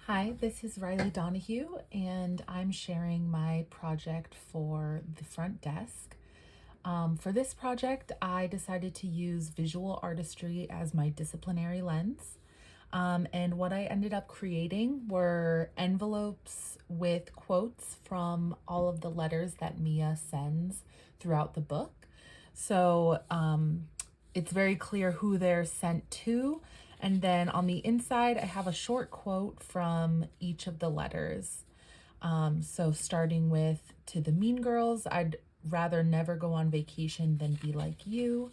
Hi, this is Riley Donahue, and I'm sharing my project for the front desk. For this project, I decided to use visual artistry as my disciplinary lens. And what I ended up creating were envelopes with quotes from all of the letters that Mia sends throughout the book. So it's very clear who they're sent to. And then on the inside, I have a short quote from each of the letters. So starting with, to the mean girls, I'd rather never go on vacation than be like you.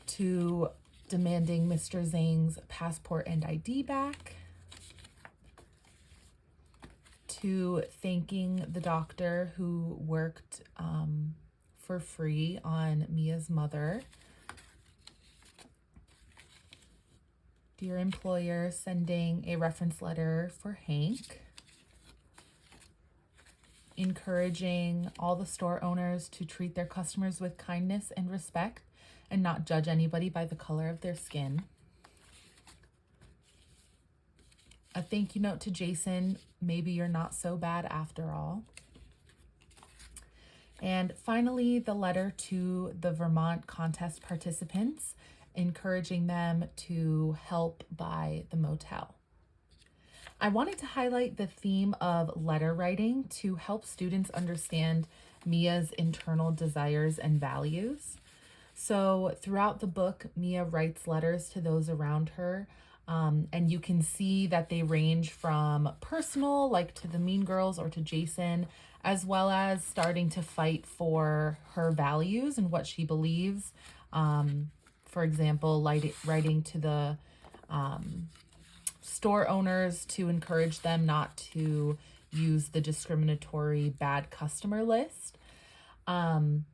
To demanding Mr. Zhang's passport and ID back. To thanking the doctor who worked for free on Mia's mother. Dear employer, sending a reference letter for Hank. Encouraging all the store owners to treat their customers with kindness and respect and not judge anybody by the color of their skin. A thank you note to Jason, maybe you're not so bad after all. And finally, the letter to the Vermont contest participants, encouraging them to help buy the motel. I wanted to highlight the theme of letter writing to help students understand Mia's internal desires and values. So throughout the book, Mia writes letters to those around her, and you can see that they range from personal, like to the mean girls or to Jason, as well as starting to fight for her values and what she believes. For example, writing to the store owners to encourage them not to use the discriminatory bad customer list. And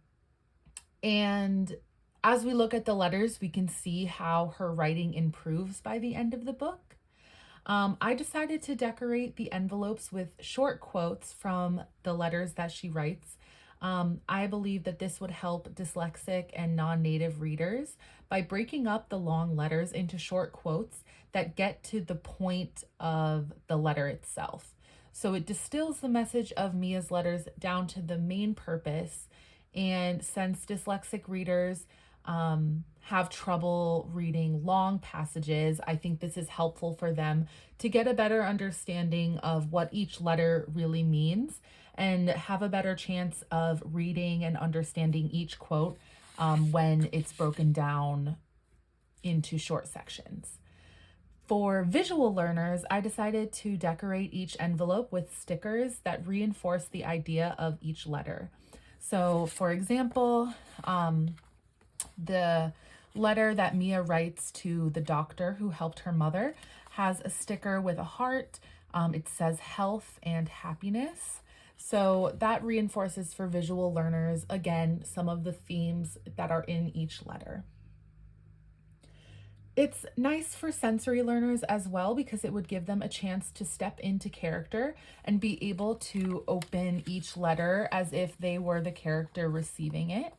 as we look at the letters, we can see how her writing improves by the end of the book. I decided to decorate the envelopes with short quotes from the letters that she writes. I believe that this would help dyslexic and non-native readers by breaking up the long letters into short quotes that get to the point of the letter itself. So it distills the message of Mia's letters down to the main purpose. And since dyslexic readers have trouble reading long passages, I think this is helpful for them to get a better understanding of what each letter really means and have a better chance of reading and understanding each quote when it's broken down into short sections. For visual learners, I decided to decorate each envelope with stickers that reinforce the idea of each letter. So for example, the letter that Mia writes to the doctor who helped her mother has a sticker with a heart. It says health and happiness. So that reinforces for visual learners, again, some of the themes that are in each letter. It's nice for sensory learners as well because it would give them a chance to step into character and be able to open each letter as if they were the character receiving it.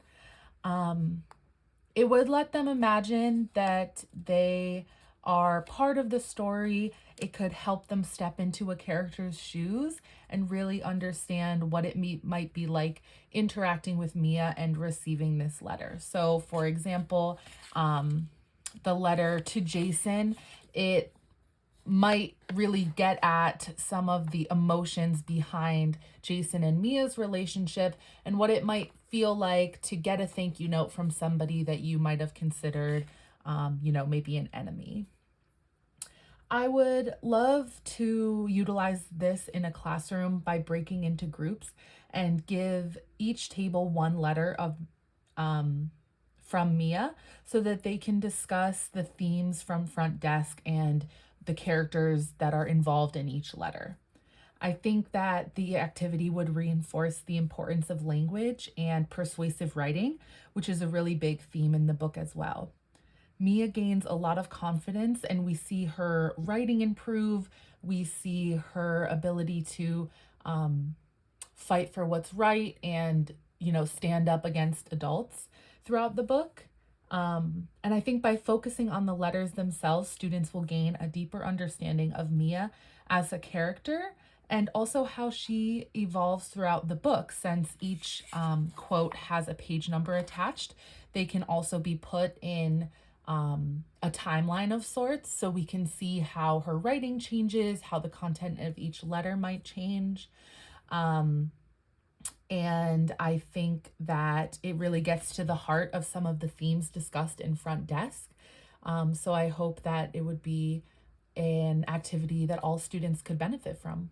It would let them imagine that they are part of the story. It could help them step into a character's shoes and really understand what it might be like interacting with Mia and receiving this letter. So for example, the letter to Jason, it might really get at some of the emotions behind Jason and Mia's relationship and what it might feel like to get a thank you note from somebody that you might have considered, maybe an enemy. I would love to utilize this in a classroom by breaking into groups and give each table one letter of from Mia so that they can discuss the themes from front desk and the characters that are involved in each letter. I think that the activity would reinforce the importance of language and persuasive writing, which is a really big theme in the book as well. Mia gains a lot of confidence and we see her writing improve. We see her ability to fight for what's right and, stand up against adults throughout the book. And I think by focusing on the letters themselves, students will gain a deeper understanding of Mia as a character and also how she evolves throughout the book. Since each quote has a page number attached, they can also be put in a timeline of sorts so we can see how her writing changes, how the content of each letter might change. Um, and I think that it really gets to the heart of some of the themes discussed in Front Desk. So I hope that it would be an activity that all students could benefit from.